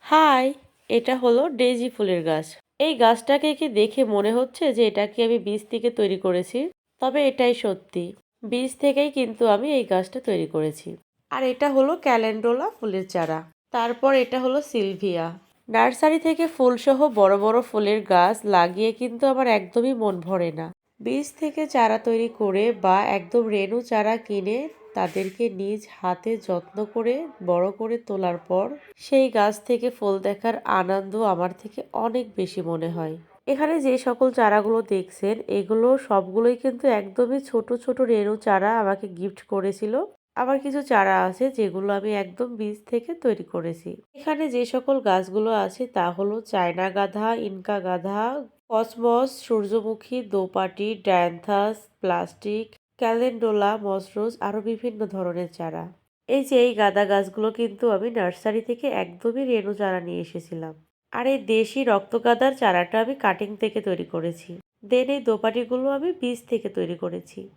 High, এটা হলো daisy ফুলের গাছ। এই গাছটাকে কি দেখে মনে হচ্ছে যে এটাকে আমি বীজ থেকে তৈরি করেছি? তবে এটাই সত্যি। বীজ থেকেই কিন্তু আমি এই গাছটা তৈরি করেছি। আর এটা হলো ক্যালেন্ডুলা ফুলের চারা। তারপর এটা হলো সিলভিয়া। নার্সারি থেকে ফুলসহ বড় বড় ফুলের গাছ লাগিয়ে কিন্তু আমার একদমই মন ভরে না। বীজ থেকে চারা তৈরি করে বা একদম রেণু চারা কিনে তাদেরকে নিজ হাতে যত্ন করে বড় করে তোলার পর সেই গাছ থেকে ফুল দেখার আনন্দ আমার থেকে অনেক বেশি মনে হয়। এখানে যে সকল চারাগুলো দেখছেন এগুলো সবগুলোই কিন্তু একদমই ছোট ছোট রেণু চারা আমাকে গিফট করেছিল। আবার কিছু চারা আছে যেগুলো আমি একদম বীজ থেকে তৈরি করেছি। এখানে যে সকল গাছগুলো আছে তা হলো চায়না গাঁদা, ইনকা গাঁদা, কসমস, সূর্যমুখী, দোপাটি, ডায়ান্থাস, প্লাস্টিক, ক্যালেন্ডোলা, মসরোজ আরো বিভিন্ন ধরনের চারা। এই যে এই গাঁদা গাছগুলো কিন্তু আমি নার্সারি থেকে একদমই রেণু চারা নিয়ে এসেছিলাম। আর এই দেশি রক্তগাঁদার চারাটা আমি কাটিং থেকে তৈরি করেছি। দেন এই দোপাটিগুলো আমি বীজ থেকে তৈরি করেছি।